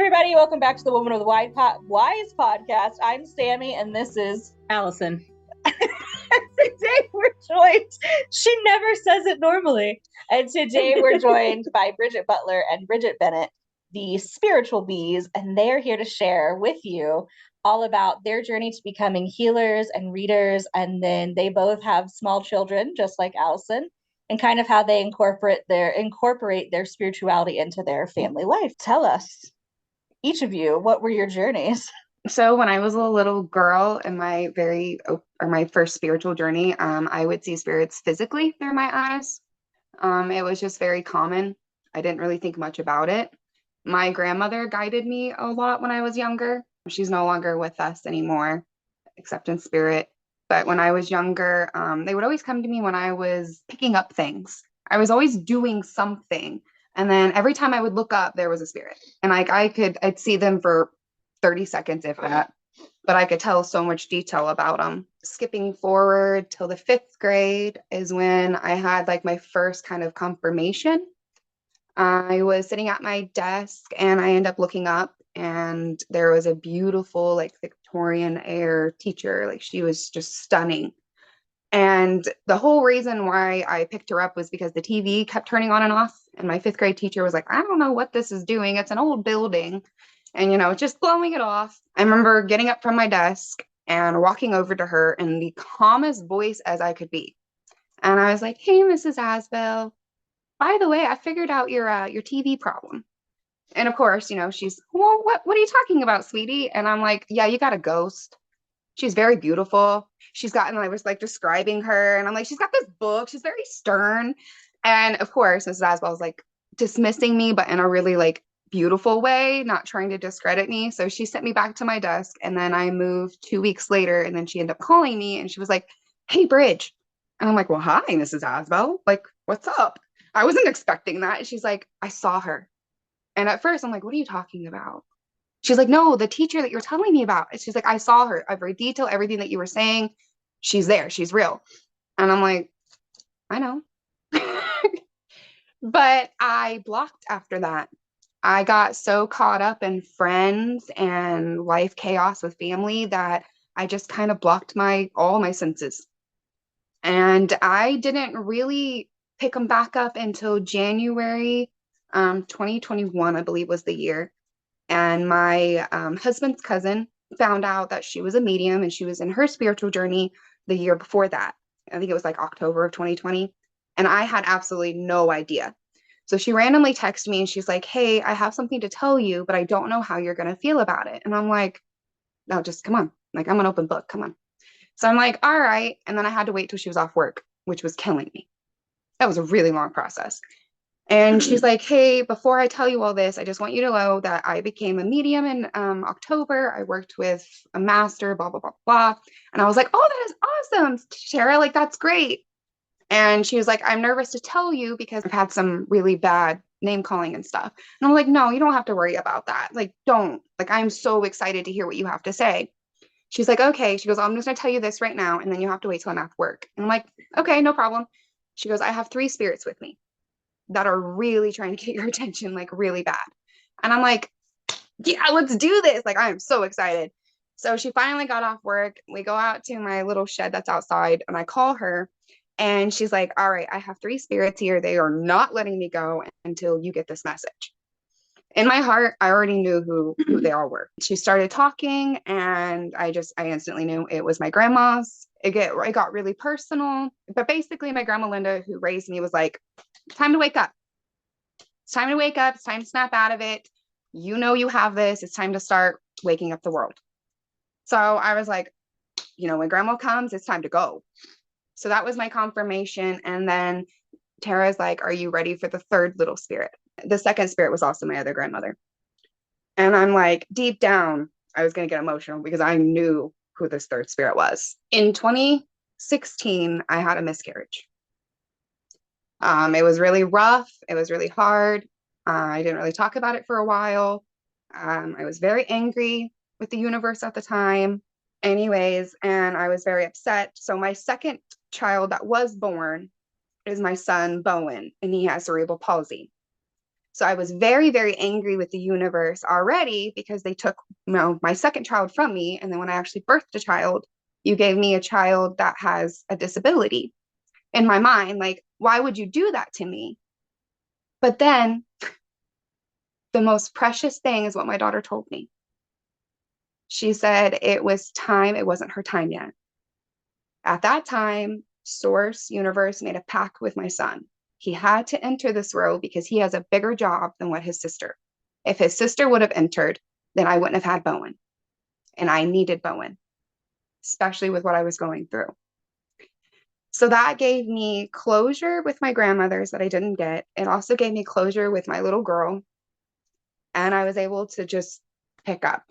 everybody. Welcome back to the Woman of the Wise podcast. I'm Sammy, and this is Allison. Today we're joined. She never says it normally. And today we're joined by Bridget Butler and Bridget Bennet, the spiritual bees, and they're here to share with you all about their journey to becoming healers and readers. And then they both have small children, just like Allison, and kind of how they incorporate their spirituality into their family life. Tell us, each of you, what were your journeys? So when I was a little girl in my my first spiritual journey, I would see spirits physically through my eyes. It was just very common. I didn't really think much about it. My grandmother guided me a lot when I was younger. She's no longer with us anymore, except in spirit. But when I was younger, they would always come to me when I was picking up things. I was always doing something. And then every time I would look up, there was a spirit. And I'd see them for 30 seconds, if that. But I could tell so much detail about them. Skipping forward till the 5th grade is when I had like my first kind of confirmation. I was sitting at my desk and I ended up looking up, and there was a beautiful, like, Victorian era teacher. Like, she was just stunning. And the whole reason why I picked her up was because the TV kept turning on and off. And my 5th grade teacher was like, I don't know what this is doing. It's an old building. And, just blowing it off. I remember getting up from my desk and walking over to her in the calmest voice as I could be. And I was like, hey, Mrs. Asbell, by the way, I figured out your TV problem. And of course, she's, well, what are you talking about, sweetie? And I'm like, yeah, you got a ghost. She's very beautiful. And I was like describing her, and I'm like, she's got this book. She's very stern. And of course, Mrs. Asbell was like dismissing me, but in a really like beautiful way, not trying to discredit me. So she sent me back to my desk, and then I moved 2 weeks later, and then she ended up calling me, and she was like, hey, Bridge. And I'm like, well, hi, Mrs. Asbell. Like, what's up? I wasn't expecting that. And she's like, I saw her. And at first I'm like, what are you talking about? She's like, no, the teacher that you're telling me about. And she's like, I saw her, every detail, everything that you were saying. She's there. She's real. And I'm like, I know. But I blocked after that. I got so caught up in friends and life chaos with family that I just kind of blocked all my senses. And I didn't really pick them back up until January 2021, I believe was the year. And my husband's cousin found out that she was a medium, and she was in her spiritual journey the year before that. I think it was like October of 2020. And I had absolutely no idea. So she randomly texted me and she's like, hey, I have something to tell you, but I don't know how you're going to feel about it. And I'm like, no, just come on. Like, I'm an open book. Come on. So I'm like, all right. And then I had to wait till she was off work, which was killing me. That was a really long process. And she's like, hey, before I tell you all this, I just want you to know that I became a medium in October. I worked with a master, blah, blah, blah, blah. And I was like, oh, that is awesome, Tara. Like, that's great. And she was like, I'm nervous to tell you because I've had some really bad name calling and stuff. And I'm like, no, you don't have to worry about that. Like, don't. Like, I'm so excited to hear what you have to say. She's like, okay. She goes, I'm just going to tell you this right now, and then you have to wait till I'm at work. And I'm like, okay, no problem. She goes, I have 3 spirits with me that are really trying to get your attention, like really bad. And I'm like, yeah, let's do this. Like, I am so excited. So she finally got off work. We go out to my little shed that's outside, and I call her, and she's like, all right, I have 3 spirits here. They are not letting me go until you get this message. In my heart, I already knew who they all were. She started talking, and I instantly knew it was my grandma's. It got really personal. But basically, my grandma Linda, who raised me, was like, time to wake up. It's time to wake up. It's time to snap out of it. You know you have this. It's time to start waking up the world. So I was like, when grandma comes, it's time to go. So that was my confirmation. And then Tara's like, are you ready for the 3rd little spirit? The 2nd spirit was also my other grandmother. And I'm like, deep down, I was going to get emotional because I knew who this 3rd spirit was. In 2016, I had a miscarriage. It was really rough. It was really hard. I didn't really talk about it for a while. I was very angry with the universe at the time. Anyways, and I was very upset. So my 2nd child that was born is my son, Bowen, and he has cerebral palsy. So I was very, very angry with the universe already because they took, my second child from me. And then when I actually birthed a child, you gave me a child that has a disability. In my mind, like, why would you do that to me? But then the most precious thing is what my daughter told me. She said it was time, it wasn't her time yet. At that time, Source, Universe made a pact with my son. He had to enter this role because he has a bigger job than what his sister. If his sister would have entered, then I wouldn't have had Bowen. And I needed Bowen, especially with what I was going through. So that gave me closure with my grandmothers that I didn't get. It also gave me closure with my little girl. And I was able to just pick up.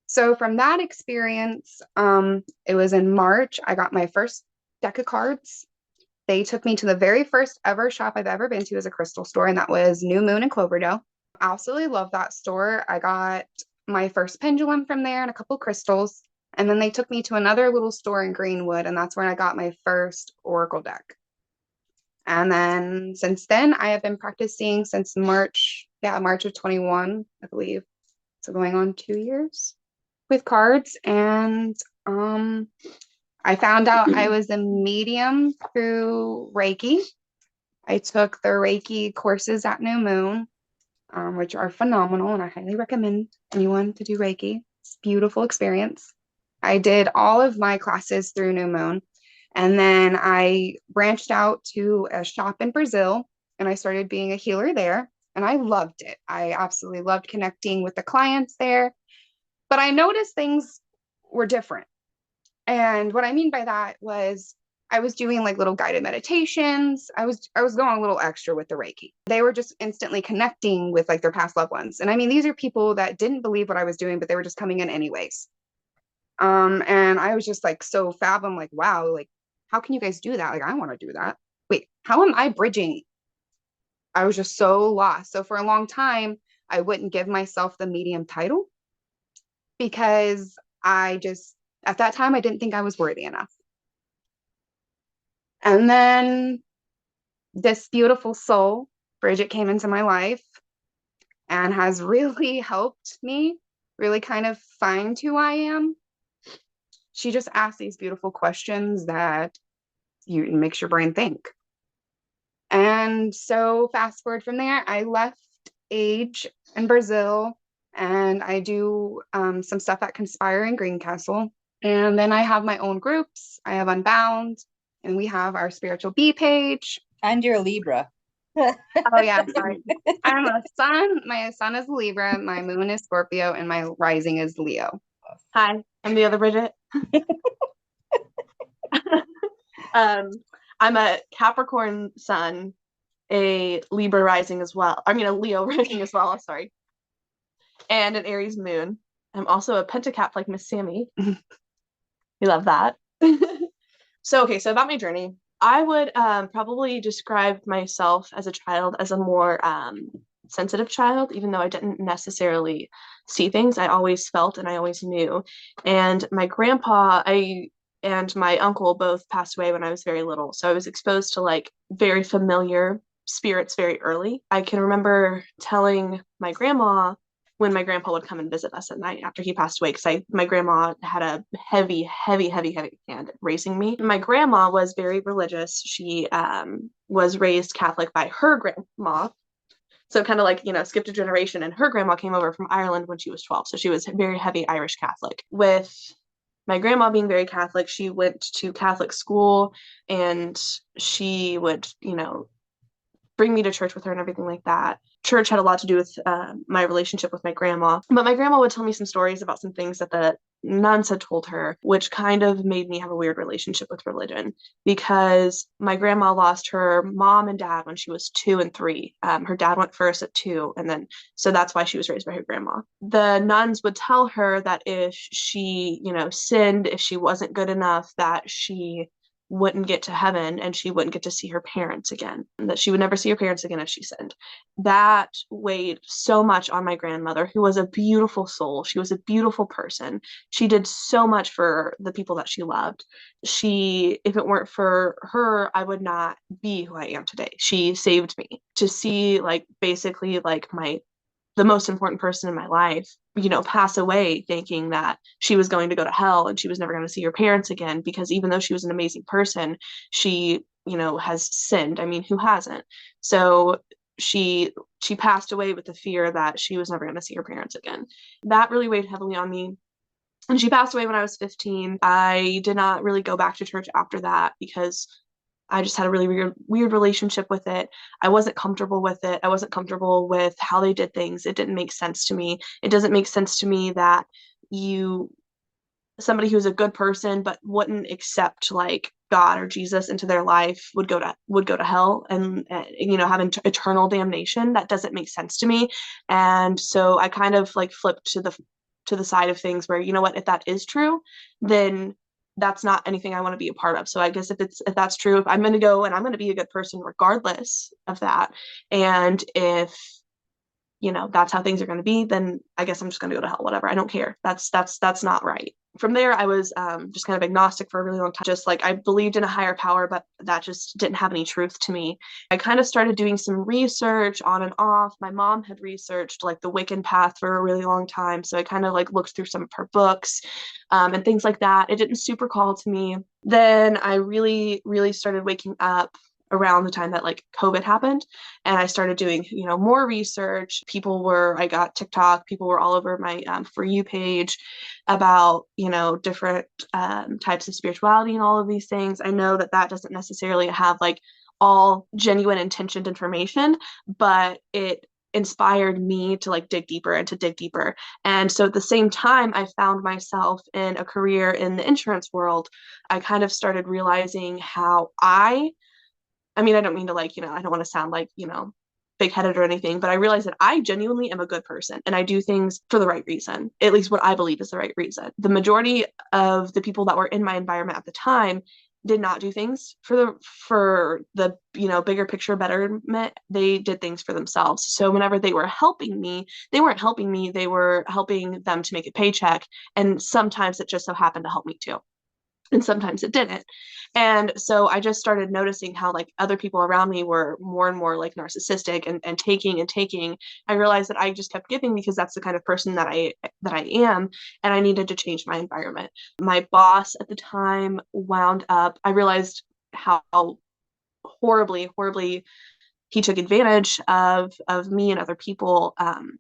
So from that experience, it was in March, I got my first deck of cards. They took me to the very first ever shop I've ever been to as a crystal store, and that was New Moon in Cloverdale. I absolutely love that store. I got my first pendulum from there and a couple crystals. And then they took me to another little store in Greenwood, and that's where I got my first oracle deck. And then since then, I have been practicing since March of 21, I believe. So going on 2 years with cards. And I found out I was a medium through Reiki. I took the Reiki courses at New Moon, which are phenomenal, and I highly recommend anyone to do Reiki. It's a beautiful experience. I did all of my classes through New Moon, and then I branched out to a shop in Brazil, and I started being a healer there, and I loved it. I absolutely loved connecting with the clients there, but I noticed things were different. And what I mean by that was I was doing like little guided meditations. I was going a little extra with the Reiki. They were just instantly connecting with like their past loved ones. And I mean, these are people that didn't believe what I was doing, but they were just coming in anyways. And I was just like so fab. I'm like, wow, like, how can you guys do that? Like, I want to do that. Wait, how am I bridging? I was just so lost. So for a long time, I wouldn't give myself the medium title because at that time, I didn't think I was worthy enough. And then this beautiful soul, Bridget, came into my life and has really helped me really kind of find who I am. She just asks these beautiful questions that makes your brain think. And so fast forward from there, I left Age in Brazil, and I do some stuff at Conspire in Greencastle. And then I have my own groups. I have Unbound, and we have our spiritual bee page. And you're a Libra. Oh yeah, sorry. I'm a sun. My sun is Libra, my moon is Scorpio, and my rising is Leo. Hi, I'm the other Bridget. I'm a Capricorn sun, a Libra rising as well. I mean, a Leo rising as well, sorry. And an Aries moon. I'm also a Pentacap like Miss Sammy. We love that. So about my journey. I would probably describe myself as a child as a more sensitive child, even though I didn't necessarily see things. I always felt and I always knew. And my grandpa, and my uncle both passed away when I was very little. So I was exposed to like very familiar spirits very early. I can remember telling my grandma when my grandpa would come and visit us at night after he passed away, because my grandma had a heavy hand at raising me. My grandma was very religious. She was raised Catholic by her grandma. So kind of like, skipped a generation, and her grandma came over from Ireland when she was 12. So she was very heavy Irish Catholic. With my grandma being very Catholic, she went to Catholic school, and she would, bring me to church with her and everything like that. Church had a lot to do with my relationship with my grandma. But my grandma would tell me some stories about some things that the nuns had told her, which kind of made me have a weird relationship with religion, because my grandma lost her mom and dad when she was 2 and 3. Her dad went first at 2, and then so that's why she was raised by her grandma. The nuns would tell her that if she, sinned, if she wasn't good enough, that she wouldn't get to heaven and she wouldn't get to see her parents again, and that she would never see her parents again if she sinned. That weighed so much on my grandmother, who was a beautiful soul. She was a beautiful person. She did so much for the people that she loved. If it weren't for her, I would not be who I am today. She saved me. To see like basically like the most important person in my life, pass away thinking that she was going to go to hell and she was never going to see her parents again, because even though she was an amazing person, she, has sinned. I mean, who hasn't? So she passed away with the fear that she was never going to see her parents again. That really weighed heavily on me. And she passed away when I was 15. I did not really go back to church after that because I just had a really weird relationship with it. I wasn't comfortable with it. I wasn't comfortable with how they did things. It didn't make sense to me. It doesn't make sense to me that somebody who's a good person but wouldn't accept like God or Jesus into their life would go to hell and have eternal damnation. That doesn't make sense to me. And so I kind of like flipped to the side of things where, you know what, if that is true, then that's not anything I want to be a part of. So I guess if that's true, if I'm going to go and I'm going to be a good person regardless of that, and if that's how things are going to be, then I guess I'm just going to go to hell, whatever. I don't care. That's not right. From there, I was just kind of agnostic for a really long time. Just like I believed in a higher power, but that just didn't have any truth to me. I kind of started doing some research on and off. My mom had researched like the Wiccan path for a really long time. So I kind of like looked through some of her books and things like that. It didn't super call to me. Then I really, really started waking up around the time that like COVID happened, and I started doing more research. I got TikTok, people were all over my For You page about different types of spirituality and all of these things. I know that doesn't necessarily have like all genuine intentioned information, but it inspired me to like dig deeper and to dig deeper. And so at the same time I found myself in a career in the insurance world, I kind of started realizing how I mean, I don't mean to like, I don't want to sound like, big headed or anything, but I realize that I genuinely am a good person and I do things for the right reason, at least what I believe is the right reason. The majority of the people that were in my environment at the time did not do things for the bigger picture betterment. They did things for themselves. So whenever they were helping me, they weren't helping me, they were helping them to make a paycheck. And sometimes it just so happened to help me too, and sometimes it didn't. And so I just started noticing how like other people around me were more and more like narcissistic and taking and taking. I realized that I just kept giving because that's the kind of person that I am, and I needed to change my environment. My boss at the time wound up, I realized how horribly he took advantage of me and other people,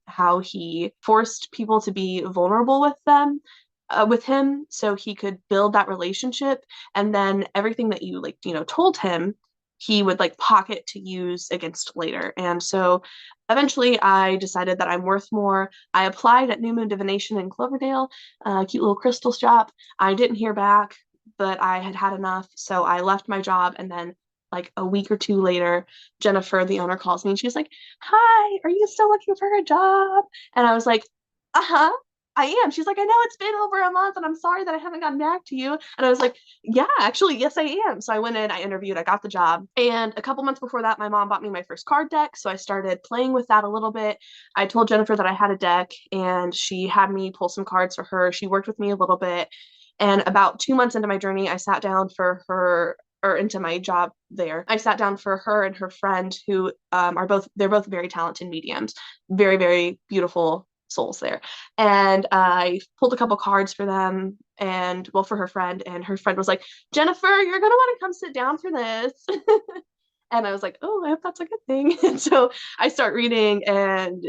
how he forced people to be vulnerable with him so he could build that relationship, and then everything that you told him, he would like pocket to use against later. And so eventually I decided that I'm worth more. I applied at New Moon Divination in Cloverdale, a cute little crystal shop. I didn't hear back, but I had had enough, so I left my job. And then like a week or two later, Jennifer, the owner, calls me and she's like, "Hi, are you still looking for a job?" And I was like, "Uh-huh, I am." She's like, "I know it's been over a month and I'm sorry that I haven't gotten back to you." And I was like, "Yeah, actually, yes, I am." So I went in, I interviewed, I got the job. And a couple months before that, my mom bought me my first card deck. So I started playing with that a little bit. I told Jennifer that I had a deck and she had me pull some cards for her. She worked with me a little bit. And about 2 months into my journey, I sat down for her, or into my job there, I sat down for her and her friend who they're both very talented mediums, very, very beautiful souls there. And I pulled a couple cards for them, and well, for her friend, and her friend was like, "Jennifer, you're gonna want to come sit down for this." And I was like, "Oh, I hope that's a good thing." And so I start reading, and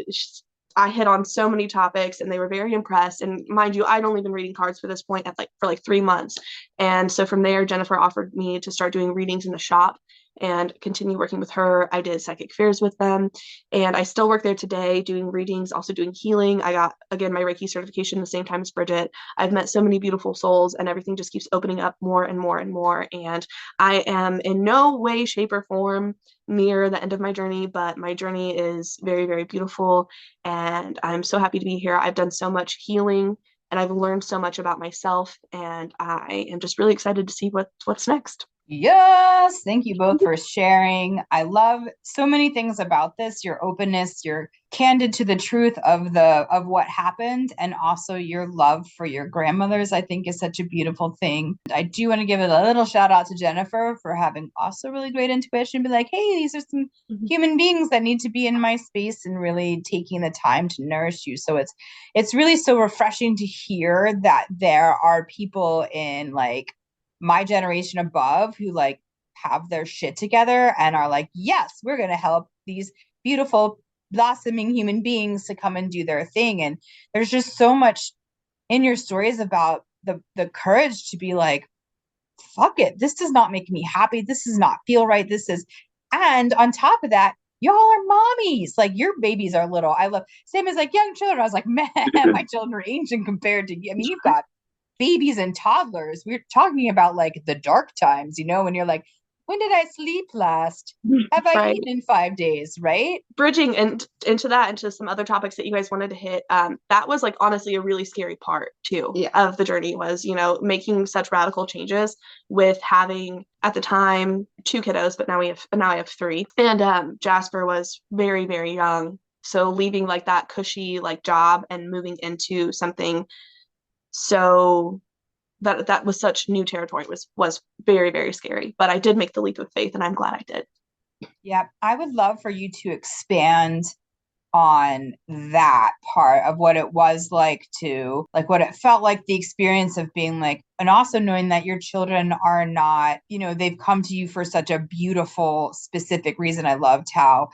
I hit on so many topics and they were very impressed. And mind you, I'd only been reading cards for this point for 3 months. And so from there, Jennifer offered me to start doing readings in the shop and continue working with her. I did psychic fairs with them, and I still work there today doing readings, also doing healing. I got, again, my Reiki certification the same time as Bridget. I've met so many beautiful souls, and everything just keeps opening up more and more and more. And I am in no way, shape, or form near the end of my journey, but my journey is very, very beautiful, and I'm so happy to be here. I've done so much healing and I've learned so much about myself, and I am just really excited to see what's next. Yes, thank you both for sharing. I love so many things about this. Your openness, your candid to the truth of what happened, and also your love for your grandmothers, I think is such a beautiful thing. I do want to give it a little shout out to Jennifer for having also really great intuition, be like, hey, these are some human beings that need to be in my space and really taking the time to nourish you. So it's really so refreshing to hear that there are people in like my generation above who like have their shit together and are like, yes, we're going to help these beautiful blossoming human beings to come and do their thing. And there's just so much in your stories about the courage to be like, fuck it, this does not make me happy, this does not feel right, this is, and on top of that, y'all are mommies, like your babies are little. I love, same as like young children. I was like, man, my children are ancient compared to you. I mean, you've got babies and toddlers. We're talking about like the dark times, when you're like, when did I sleep last? Have I Right. eaten in 5 days? Right? Bridging into some other topics that you guys wanted to hit, that was like honestly a really scary part too of the journey, was making such radical changes with having at the time 2 kiddos, but now I have 3, and Jasper was very, very young, so leaving like that cushy like job and moving into something so that was such new territory was very, very scary, but I did make the leap of faith and I'm glad I did. Yeah, I would love for you to expand on that part of what it was like to like what it felt like, the experience of being like, and also knowing that your children are not, they've come to you for such a beautiful specific reason. I loved how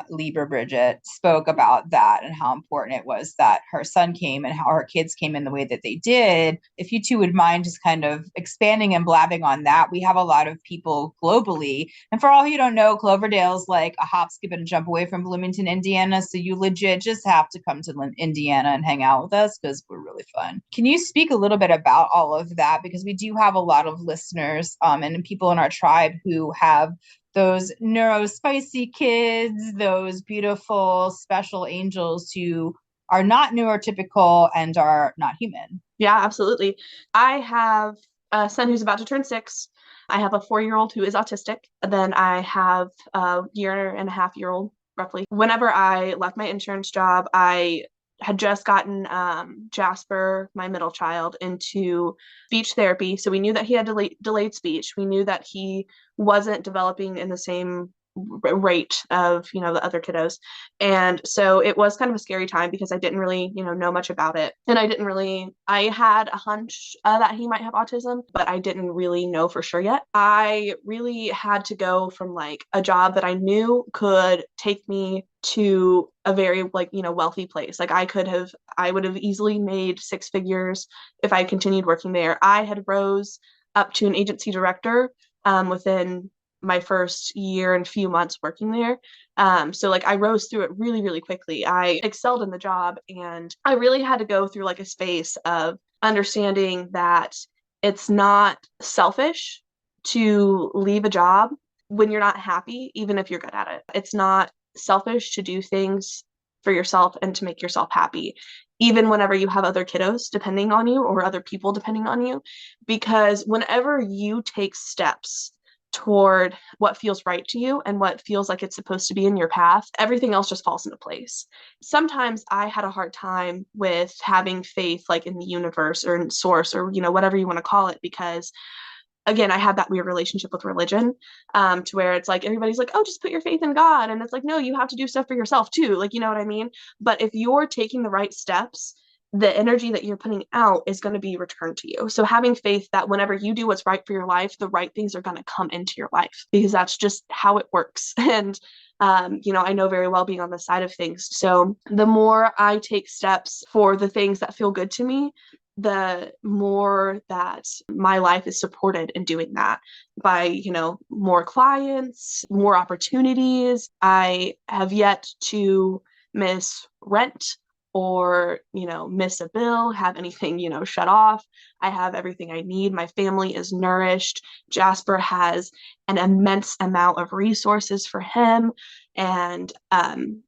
Libra Bridget spoke about that and how important it was that her son came and how her kids came in the way that they did. If you two would mind just kind of expanding and blabbing on that. We have a lot of people globally, and for all you don't know, Cloverdale's like a hop, skip, and a jump away from Bloomington, Indiana. So you legit just have to come to Indiana and hang out with us because we're really fun. Can you speak a little bit about all of that? Because we do have a lot of listeners and people in our tribe who have those neurospicy kids, those beautiful special angels who are not neurotypical and are not human. Yeah, absolutely. I have a son who's about to turn 6. I have a 4-year-old who is autistic. Then I have a 1.5-year-old, roughly. Whenever I left my insurance job, I had just gotten Jasper, my middle child, into speech therapy. So we knew that he had delayed speech. We knew that he wasn't developing in the same rate of the other kiddos, and so it was kind of a scary time because I didn't really know much about it, and I had a hunch that he might have autism, but I didn't really know for sure yet. I really had to go from like a job that I knew could take me to a very like wealthy place. Like I would have easily made 6 figures if I continued working there. I had rose up to an agency director within my first year and few months working there. So like I rose through it really, really quickly. I excelled in the job, and I really had to go through like a space of understanding that it's not selfish to leave a job when you're not happy, even if you're good at it. It's not selfish to do things for yourself and to make yourself happy, even whenever you have other kiddos depending on you or other people depending on you, because whenever you take steps toward what feels right to you and what feels like it's supposed to be in your path, everything else just falls into place. Sometimes I had a hard time with having faith like in the universe or in source or whatever you want to call it, because again, I had that weird relationship with religion, to where it's like everybody's like, oh, just put your faith in God, and it's like, no, you have to do stuff for yourself too, like, you know what I mean? But if you're taking the right steps, the energy that you're putting out is going to be returned to you. So having faith that whenever you do what's right for your life, the right things are going to come into your life, because that's just how it works. And I know very well being on the side of things. So the more I take steps for the things that feel good to me, the more that my life is supported in doing that by, more clients, more opportunities. I have yet to miss rent or, miss a bill, have anything, shut off. I have everything I need. My family is nourished. Jasper has an immense amount of resources for him. And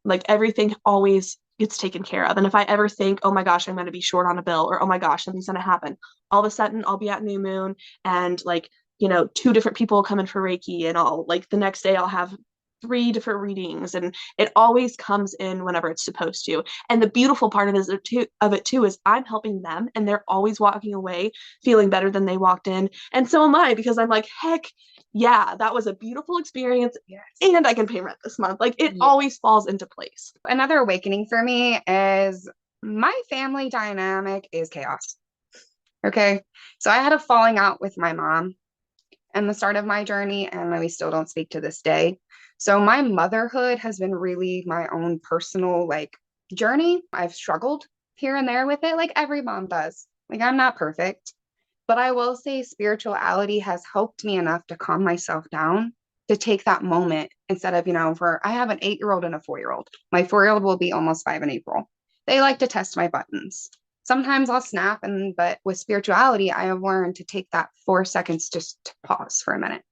like everything always gets taken care of. And if I ever think, oh my gosh, I'm going to be short on a bill, or oh my gosh, something's going to happen, all of a sudden I'll be at new moon and like 2 different people come in for Reiki, and the next day I'll have 3 different readings, and it always comes in whenever it's supposed to. And the beautiful part of it too is I'm helping them, and they're always walking away feeling better than they walked in. And so am I, because I'm like, heck yeah, that was a beautiful experience. Yes. And I can pay rent this month. It always falls into place. Another awakening for me is my family dynamic is chaos. Okay. So I had a falling out with my mom and the start of my journey, and we still don't speak to this day. So my motherhood has been really my own personal journey. I've struggled here and there with it, like every mom does. I'm not perfect, but I will say spirituality has helped me enough to calm myself down, to take that moment instead of, I have an 8-year-old and a 4-year-old. My 4-year-old will be almost 5 in April. They like to test my buttons. Sometimes I'll snap, but with spirituality, I have learned to take that 4 seconds just to pause for a minute.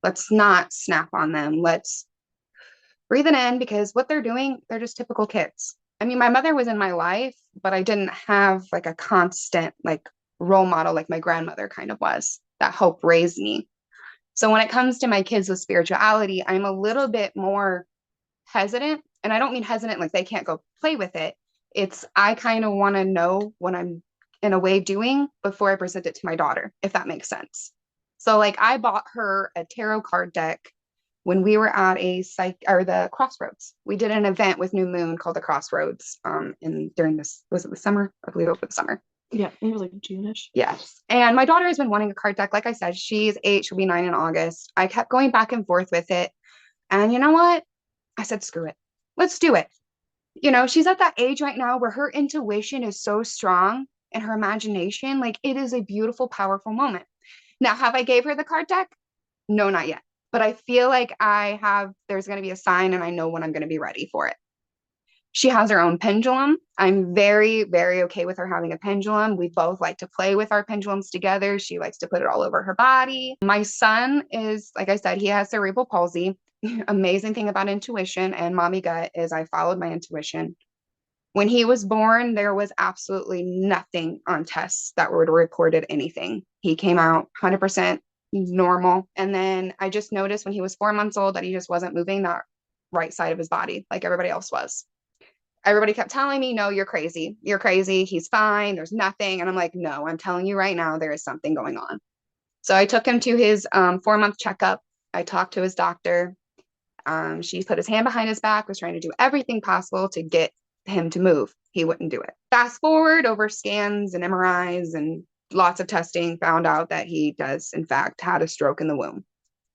Let's not snap on them. Let's breathe it in, because what they're doing, they're just typical kids. I mean, my mother was in my life, but I didn't have a constant role model like my grandmother kind of was, that helped raise me. So when it comes to my kids with spirituality, I'm a little bit more hesitant. And I don't mean hesitant like they can't go play with it. It's I kind of want to know what I'm in a way doing before I present it to my daughter, if that makes sense. So I bought her a tarot card deck when we were at the Crossroads. We did an event with New Moon called the Crossroads during this, was it the summer? I believe over the summer. Yeah, it was June-ish. Yes. And my daughter has been wanting a card deck. Like I said, she's 8, she'll be 9 in August. I kept going back and forth with it. And you know what? I said, screw it. Let's do it. She's at that age right now where her intuition is so strong and her imagination, it is a beautiful, powerful moment. Now, have I gave her the card deck? No, not yet. But I feel like there's going to be a sign, and I know when I'm going to be ready for it. She has her own pendulum. I'm very, very okay with her having a pendulum. We both like to play with our pendulums together. She likes to put it all over her body. My son is, like I said, he has cerebral palsy. Amazing thing about intuition and mommy gut is I followed my intuition. When he was born, there was absolutely nothing on tests that would have reported anything. He came out 100% normal. And then I just noticed when he was 4 months old that he just wasn't moving that right side of his body like everybody else was. Everybody kept telling me, no, you're crazy. You're crazy. He's fine. There's nothing. And I'm like, no, I'm telling you right now, there is something going on. So I took him to his 4-month checkup. I talked to his doctor. She put his hand behind his back, was trying to do everything possible to get him to move. He wouldn't do it. Fast forward over scans and MRIs and lots of testing, found out that he does, in fact, had a stroke in the womb.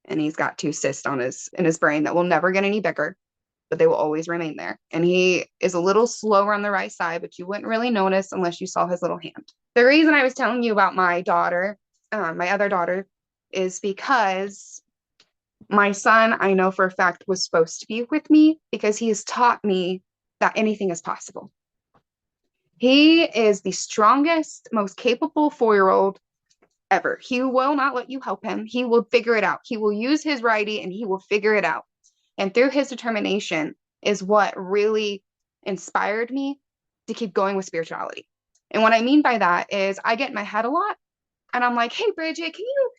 And he's got 2 cysts in his brain that will never get any bigger, but they will always remain there. And he is a little slower on the right side, but you wouldn't really notice unless you saw his little hand. The reason I was telling you about my daughter, my other daughter, is because my son, I know for a fact, was supposed to be with me because he has taught me that anything is possible. He is the strongest, most capable 4-year-old ever. He will not let you help him. He will figure it out. He will use his righty and he will figure it out. And through his determination is what really inspired me to keep going with spirituality. And what I mean by that is I get in my head a lot and I'm like, hey, Bridget, can you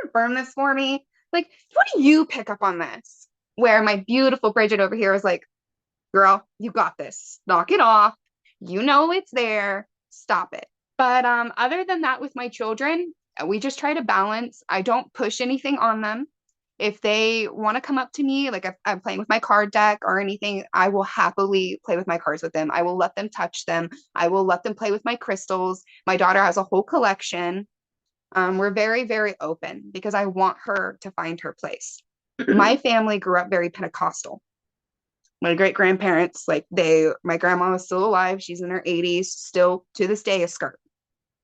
confirm this for me? What do you pick up on this? Where my beautiful Bridget over here is like, girl, you got this. Knock it off. You know it's there. Stop it. But other than that, with my children, we just try to balance. I don't push anything on them. If they want to come up to me, if I'm playing with my card deck or anything, I will happily play with my cards with them. I will let them touch them. I will let them play with my crystals. My daughter has a whole collection. We're very, very open because I want her to find her place. My family grew up very Pentecostal. My great-grandparents, my grandma was still alive. She's in her 80s, still to this day, a skirt.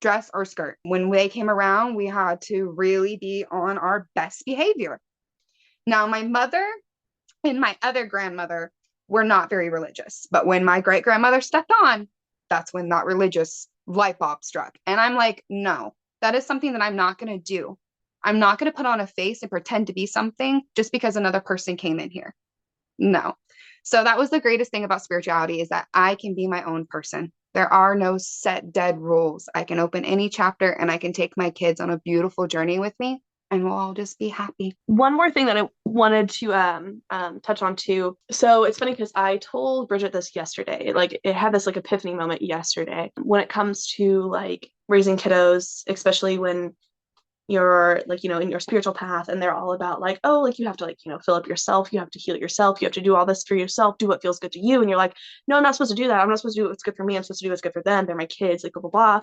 Dress or skirt. When they came around, we had to really be on our best behavior. Now, my mother and my other grandmother were not very religious, but when my great-grandmother stepped on, that's when that religious light bulb struck. And I'm like, no, that is something that I'm not going to do. I'm not going to put on a face and pretend to be something just because another person came in here. No. So that was the greatest thing about spirituality, is that I can be my own person. There are no set dead rules. I can open any chapter and I can take my kids on a beautiful journey with me. and we'll all just be happy. One more thing that I wanted to touch on too. So it's funny because I told Bridget this yesterday. Like it had this like epiphany moment yesterday when it comes to like raising kiddos, especially when you're like, in your spiritual path and they're all about like, oh, like you have to like, fill up yourself, you have to heal yourself, you have to do all this for yourself, do what feels good to you. And you're like, no, I'm not supposed to do that. I'm not supposed to do what's good for me. I'm supposed to do what's good for them. They're my kids, like blah, blah, blah.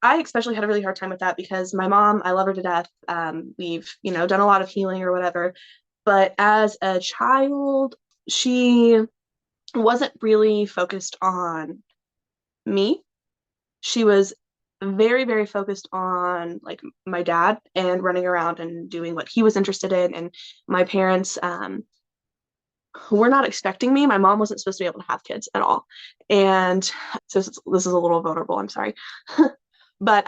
I especially had a really hard time with that because my mom, I love her to death. We've, done a lot of healing or whatever. But as a child, she wasn't really focused on me. She was very, very focused on like my dad and running around and doing what he was interested in. And my parents were not expecting me. My mom wasn't supposed to be able to have kids at all. And so this is a little vulnerable, I'm sorry. But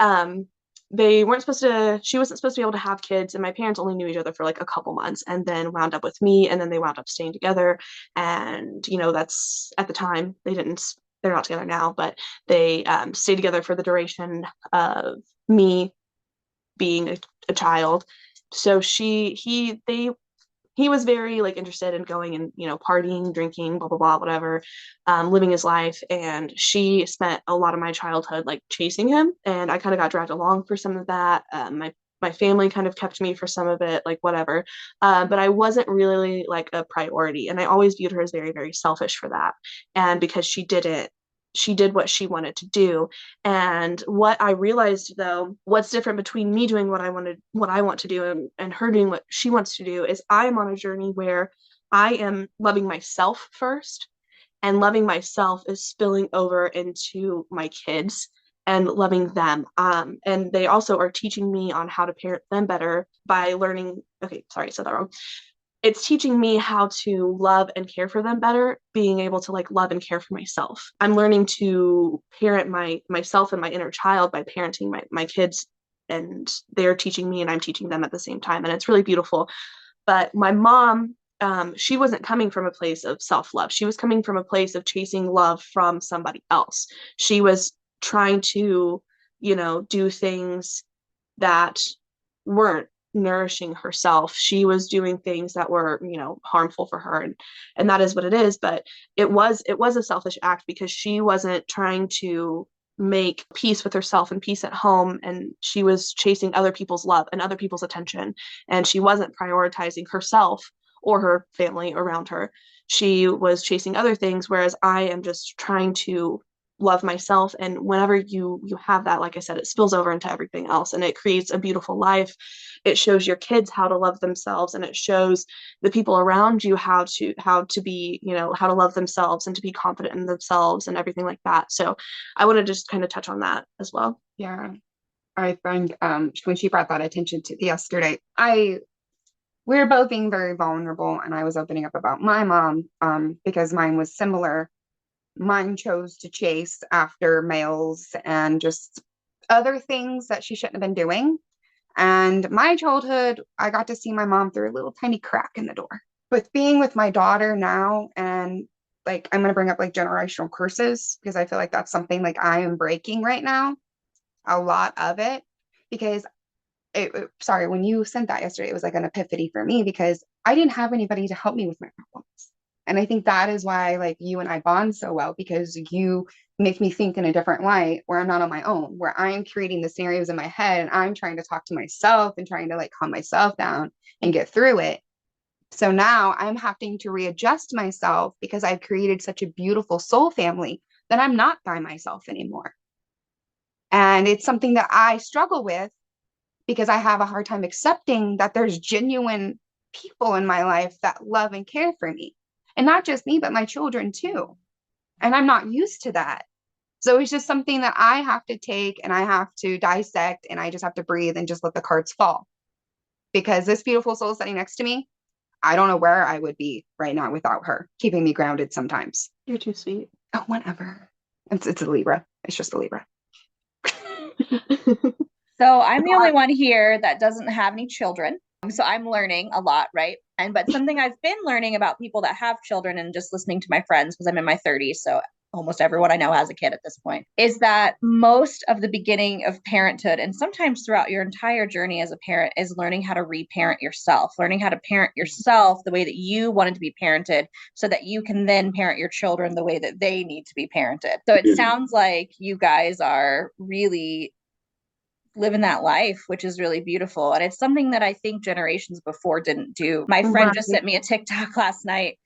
they weren't supposed to, she wasn't supposed to be able to have kids. And my parents only knew each other for like a couple months and then wound up with me. And then they wound up staying together. And, that's at the time they're not together now, but they stayed together for the duration of me being a child. So he was very like interested in going and partying, drinking, blah blah blah, whatever, living his life. And she spent a lot of my childhood like chasing him, and I kind of got dragged along for some of that. My family kind of kept me for some of it, like whatever. But I wasn't really like a priority, and I always viewed her as very very selfish for that. And because she did what she wanted to do. And what I realized though, what's different between me doing what I want to do and her doing what she wants to do is I am on a journey where I am loving myself first, and loving myself is spilling over into my kids and loving them. And they also are teaching me on how to parent them better by learning. Okay, sorry, I said that wrong. It's teaching me how to love and care for them better, being able to like love and care for myself. I'm learning to parent myself and my inner child by parenting my kids, and they're teaching me and I'm teaching them at the same time. And it's really beautiful. But my mom, she wasn't coming from a place of self-love. She was coming from a place of chasing love from somebody else. She was trying to, do things that weren't nourishing herself. She was doing things that were, harmful for her. And that is what it is. But it was a selfish act because she wasn't trying to make peace with herself and peace at home. And she was chasing other people's love and other people's attention. And she wasn't prioritizing herself or her family around her. She was chasing other things, whereas I am just trying to love myself. And whenever you have that, like I said, it spills over into everything else, and it creates a beautiful life. It shows your kids how to love themselves, and it shows the people around you how to be, how to love themselves and to be confident in themselves and everything like that. So I want to just kind of touch on that as well. Yeah, I find when she brought that attention to yesterday, we were both being very vulnerable, and I was opening up about my mom because mine was similar. Mine chose to chase after males and just other things that she shouldn't have been doing. And my childhood, I got to see my mom through a little tiny crack in the door. With being with my daughter now, and like I'm going to bring up like generational curses because I feel like that's something like I am breaking right now, a lot of it. Because sorry, when you sent that yesterday, it was like an epiphany for me because I didn't have anybody to help me with my problems. And I think that is why like you and I bond so well, because you make me think in a different light where I'm not on my own, where I'm creating the scenarios in my head and I'm trying to talk to myself and trying to like calm myself down and get through it. So now I'm having to readjust myself because I've created such a beautiful soul family that I'm not by myself anymore. And it's something that I struggle with because I have a hard time accepting that there's genuine people in my life that love and care for me. And not just me, but my children too. And I'm not used to that. So it's just something that I have to take and I have to dissect, and I just have to breathe and just let the cards fall. Because this beautiful soul sitting next to me, I don't know where I would be right now without her, keeping me grounded sometimes. You're too sweet. Oh, whatever. It's a Libra. It's just a Libra. So I'm the only one here that doesn't have any children. So I'm learning a lot, right? But something I've been learning about people that have children and just listening to my friends, because I'm in my 30s. So almost everyone I know has a kid at this point, is that most of the beginning of parenthood, and sometimes throughout your entire journey as a parent, is learning how to reparent yourself, learning how to parent yourself the way that you wanted to be parented so that you can then parent your children the way that they need to be parented. So it sounds like you guys are really living that life, which is really beautiful. And it's something that I think generations before didn't do. My friend just sent me a TikTok last night,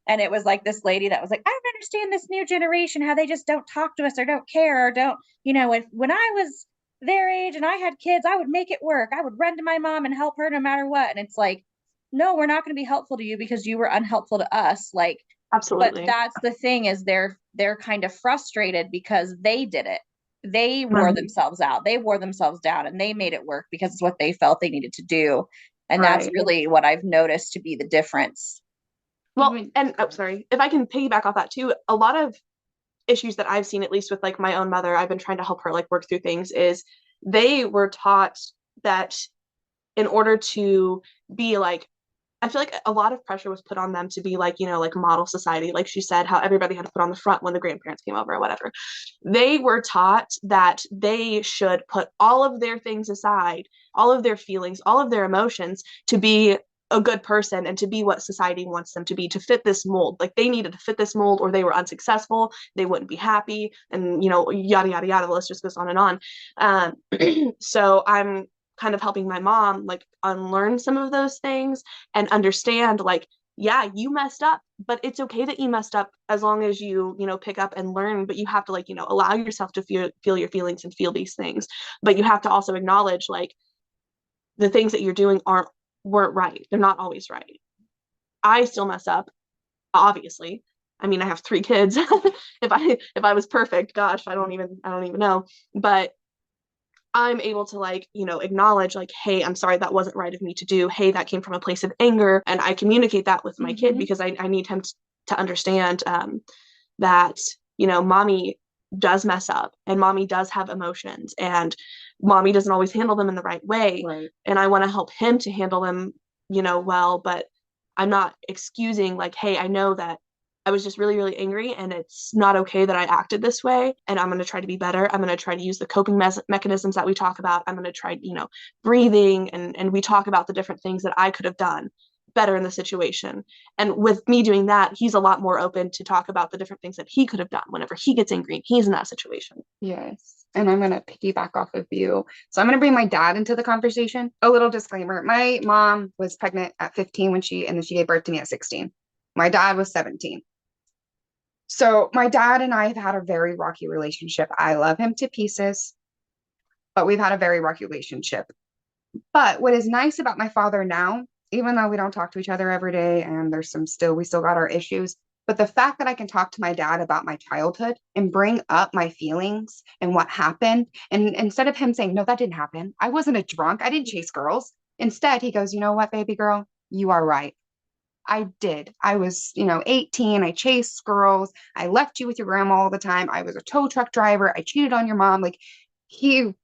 and it was like this lady that was like, I don't understand this new generation, how they just don't talk to us or don't care or don't, when I was their age and I had kids, I would make it work. I would run to my mom and help her no matter what. And it's like, no, we're not going to be helpful to you because you were unhelpful to us. Like, Absolutely. but that's the thing, is they're kind of frustrated because they did it. They wore themselves out. They wore themselves down, and they made it work because it's what they felt they needed to do. And that's really what I've noticed to be the difference. Well, and sorry, if I can piggyback off that too, a lot of issues that I've seen, at least with like my own mother, I've been trying to help her like work through things, is they were taught that in order to be like, I feel like a lot of pressure was put on them to be like, like model society, like she said, how everybody had to put on the front when the grandparents came over or whatever. They were taught that they should put all of their things aside, all of their feelings, all of their emotions, to be a good person and to be what society wants them to be, to fit this mold. Like they needed to fit this mold or they were unsuccessful, they wouldn't be happy, and yada yada yada, the list just goes on and on. So I'm kind of helping my mom like unlearn some of those things and understand, like, yeah, you messed up, but it's okay that you messed up, as long as you pick up and learn. But you have to, like, allow yourself to feel your feelings and feel these things, but you have to also acknowledge, like, the things that you're doing weren't right. They're not always right. I still mess up, obviously. I mean, I have 3 kids. if I was perfect, gosh, I don't even know. But I'm able to, like, acknowledge, like, hey, I'm sorry, that wasn't right of me to do. Hey, that came from a place of anger. And I communicate that with my kid, because I need him to understand that, mommy does mess up, and mommy does have emotions, and mommy doesn't always handle them in the right way. Right. And I want to help him to handle them, well, but I'm not excusing, like, hey, I know that I was just really, really angry, and it's not okay that I acted this way. And I'm going to try to be better. I'm going to try to use the coping mechanisms that we talk about. I'm going to try, breathing, and we talk about the different things that I could have done better in the situation. And with me doing that, he's a lot more open to talk about the different things that he could have done whenever he gets angry and he's in that situation. Yes. And I'm going to piggyback off of you. So I'm going to bring my dad into the conversation. A little disclaimer. My mom was pregnant at 15 and then she gave birth to me at 16. My dad was 17. So my dad and I have had a very rocky relationship. I love him to pieces, but we've had a very rocky relationship. But what is nice about my father now, even though we don't talk to each other every day and we still got our issues, but the fact that I can talk to my dad about my childhood and bring up my feelings and what happened, and instead of him saying, no, that didn't happen, I wasn't a drunk, I didn't chase girls. Instead, he goes, you know what, baby girl, you are right. I did. I was, 18. I chased girls. I left you with your grandma all the time. I was a tow truck driver. I cheated on your mom. Like, he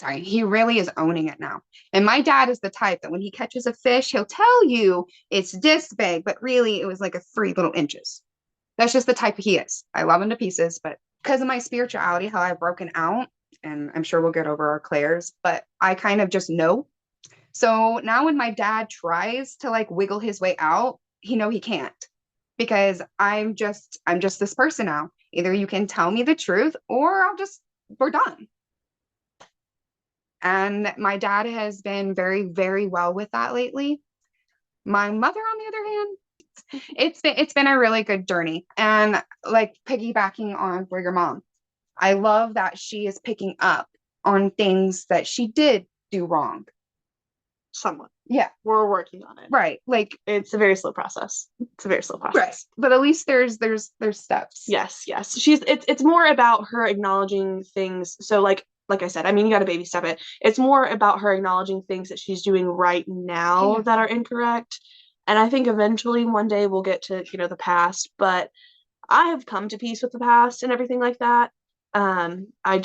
really is owning it now. And my dad is the type that when he catches a fish, he'll tell you it's this big, but really it was like 3 little inches. That's just the type he is. I love him to pieces, but because of my spirituality, how I've broken out, and I'm sure we'll get over our Claire's, but I kind of just know. So now when my dad tries to like wiggle his way out, he can't, because I'm just this person now. Either you can tell me the truth or we're done. And my dad has been very, very well with that lately. My mother, on the other hand, it's been a really good journey. And like piggybacking on for your mom, I love that she is picking up on things that she did do wrong. Somewhat. Yeah. We're working on it. Right. Like, it's a very slow process. Right. But at least there's steps. Yes. It's more about her acknowledging things. So like I said, I mean, you got to baby step it. It's more about her acknowledging things that she's doing right now that are incorrect. And I think eventually one day we'll get to, the past, but I have come to peace with the past and everything like that. I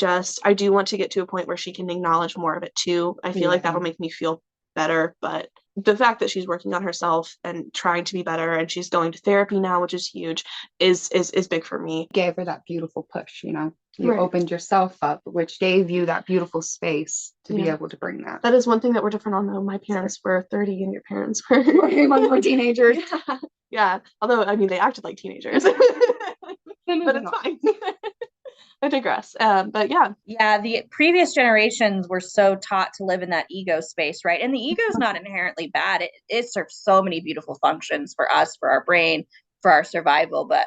do want to get to a point where she can acknowledge more of it too. I feel like that'll make me feel better. But the fact that she's working on herself and trying to be better, and she's going to therapy now, which is huge, is big for me. Gave her that beautiful push, you Right. opened yourself up, which gave you that beautiful space to be Yeah. able to bring that. That is one thing that we're different on, though. My parents were 30 and your parents were We're teenagers. Yeah. Although, I mean, they acted like teenagers. But it's fine. I digress. But yeah. Yeah, the previous generations were so taught to live in that ego space, right? And the ego is not inherently bad. It serves so many beautiful functions for us, for our brain, for our survival. But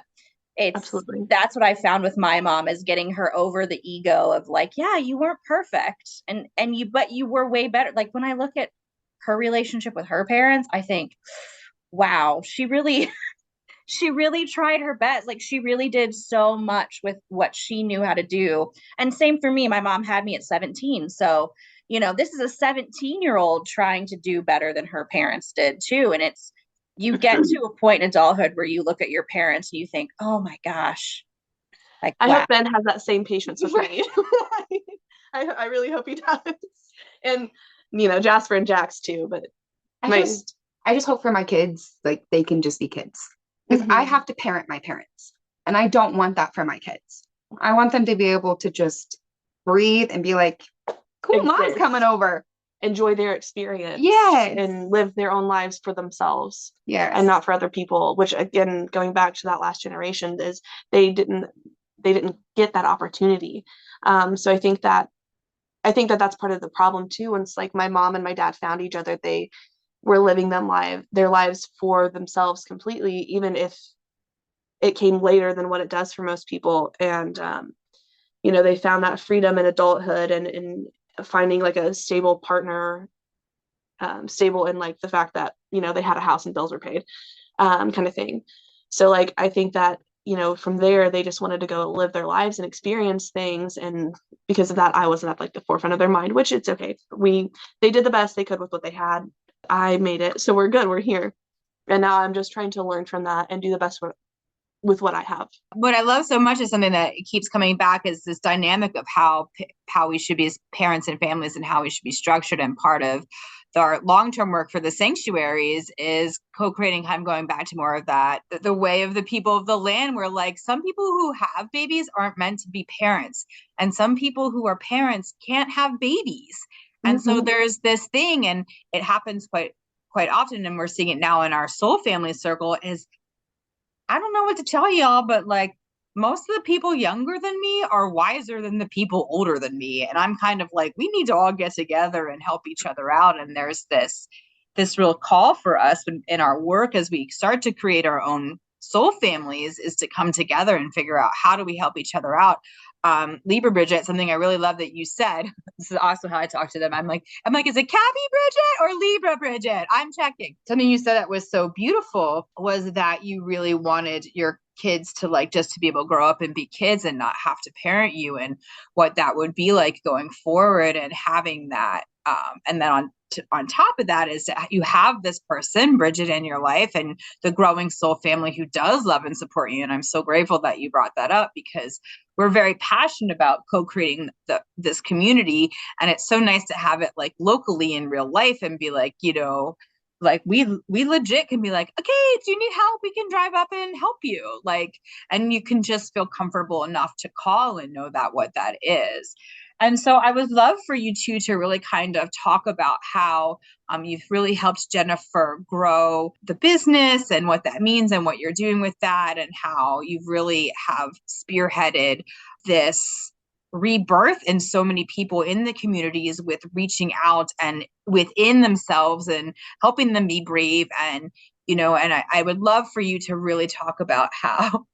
Absolutely. That's what I found with my mom, is getting her over the ego of like, yeah, you weren't perfect. But you were way better. Like when I look at her relationship with her parents, I think, wow, she really tried her best. Like she really did so much with what she knew how to do. And same for me. My mom had me at 17. So, this is a 17-year-old trying to do better than her parents did too. And you get to a point in adulthood where you look at your parents and you think, oh my gosh. Like, I wow. hope Ben has that same patience with me. I really hope he does. And, Jasper and Jax too, but I just hope for my kids, like they can just be kids. Because I have to parent my parents. And I don't want that for my kids. I want them to be able to just breathe and be like, cool, mom's coming over. Enjoy their experience. Yes. And live their own lives for themselves. Yes. And not for other people, which again, going back to that last generation, is they didn't get that opportunity. So I think that that's part of the problem too. Once like my mom and my dad found each other, they were living their lives for themselves completely, even if it came later than what it does for most people. And they found that freedom in adulthood and finding like a stable partner, stable in like the fact that they had a house and bills were paid, kind of thing. So like I think that from there they just wanted to go live their lives and experience things, and because of that I wasn't at like the forefront of their mind, which it's okay. They did the best they could with what they had. I made it, so we're good, we're here. And now I'm just trying to learn from that and do the best with what I have. What I love so much is something that keeps coming back is this dynamic of how we should be as parents and families, and how we should be structured. And part of our long-term work for the sanctuaries is co-creating. I'm going back to more of that, the way of the people of the land, where like some people who have babies aren't meant to be parents, and some people who are parents can't have babies. And so there's this thing, and it happens quite often, and we're seeing it now in our soul family circle, is I don't know what to tell y'all, but like most of the people younger than me are wiser than the people older than me. And I'm kind of like, we need to all get together and help each other out. And there's this real call for us in our work as we start to create our own soul families, is to come together and figure out how do we help each other out. Libra Bridget, something I really love that you said. This is also how I talk to them. I'm like, is it Kathy Bridget or Libra Bridget? I'm checking. Something you said that was so beautiful was that you really wanted your kids to like just to be able to grow up and be kids and not have to parent you, and what that would be like going forward, and having that. And then on top of that is that you have this person, Bridget, in your life, and the growing soul family who does love and support you. And I'm so grateful that you brought that up, because we're very passionate about co-creating this community. And it's so nice to have it like locally in real life and be like, like we legit can be like, okay, do you need help? We can drive up and help you. Like, and you can just feel comfortable enough to call and know that what that is. And so I would love for you two to really kind of talk about how you've really helped Jennifer grow the business and what that means and what you're doing with that, and how you really have spearheaded this rebirth in so many people in the communities with reaching out and within themselves and helping them be brave. And, and I would love for you to really talk about how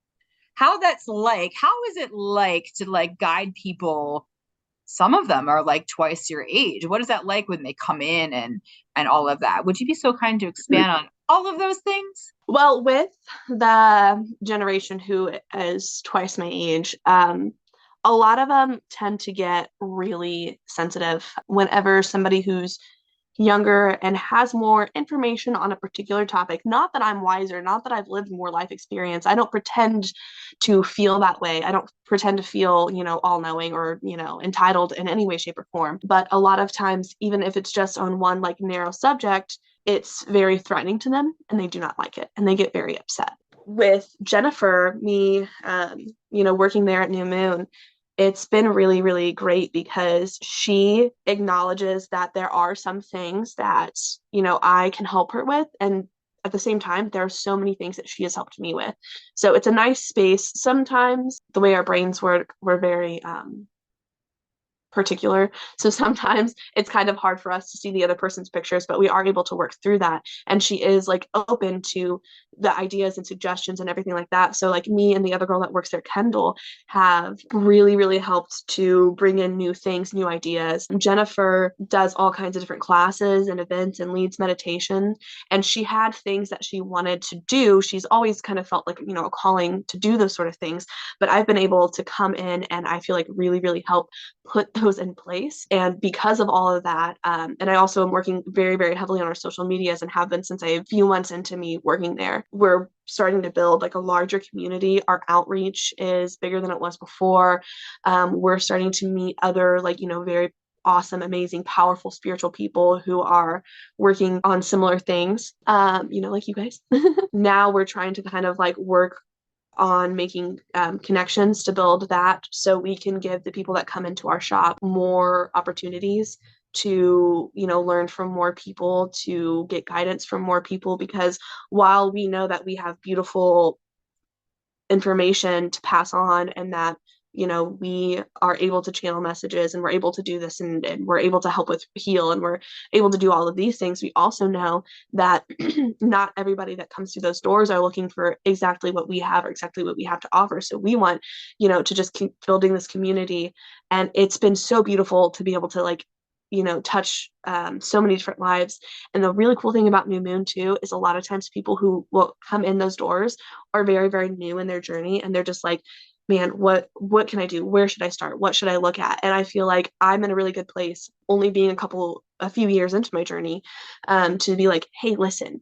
that's like. How is it like to like guide people? Some of them are like twice your age. What is that like when they come in and all of that? Would you be so kind to expand on all of those things? Well, with the generation who is twice my age, a lot of them tend to get really sensitive whenever somebody who's younger and has more information on a particular topic. Not that I'm wiser, not that I've lived more life experience. I don't pretend to feel that way. I don't pretend to feel, all knowing or, entitled in any way, shape, or form. But a lot of times, even if it's just on one like narrow subject, it's very threatening to them and they do not like it and they get very upset. With Jennifer, me, working there at New Moon, it's been really, really great because she acknowledges that there are some things that, I can help her with. And at the same time, there are so many things that she has helped me with. So it's a nice space. Sometimes the way our brains work, we're very particular. So sometimes it's kind of hard for us to see the other person's pictures, but we are able to work through that. And she is like open to the ideas and suggestions and everything like that. So like me and the other girl that works there, Kendall, have really, really helped to bring in new things, new ideas. Jennifer does all kinds of different classes and events and leads meditation. And she had things that she wanted to do. She's always kind of felt like, a calling to do those sort of things. But I've been able to come in and I feel like really, really help put those in place. And because of all of that, and I also am working very, very heavily on our social medias and have been since a few months into me working there, we're starting to build like a larger community. Our outreach is bigger than it was before. We're starting to meet other very awesome, amazing, powerful spiritual people who are working on similar things, like you guys. Now we're trying to kind of like work on making connections to build that so we can give the people that come into our shop more opportunities to learn from more people, to get guidance from more people, because while we know that we have beautiful information to pass on and that we are able to channel messages and we're able to do this and we're able to help with heal and we're able to do all of these things, we also know that not everybody that comes through those doors are looking for exactly what we have or exactly what we have to offer. So we want to just keep building this community, and it's been so beautiful to be able to touch so many different lives. And the really cool thing about New Moon too is a lot of times people who will come in those doors are very, very new in their journey, and they're just like, man, what can I do? Where should I start? What should I look at? And I feel like I'm in a really good place, only being a few years into my journey, to be like, hey, listen,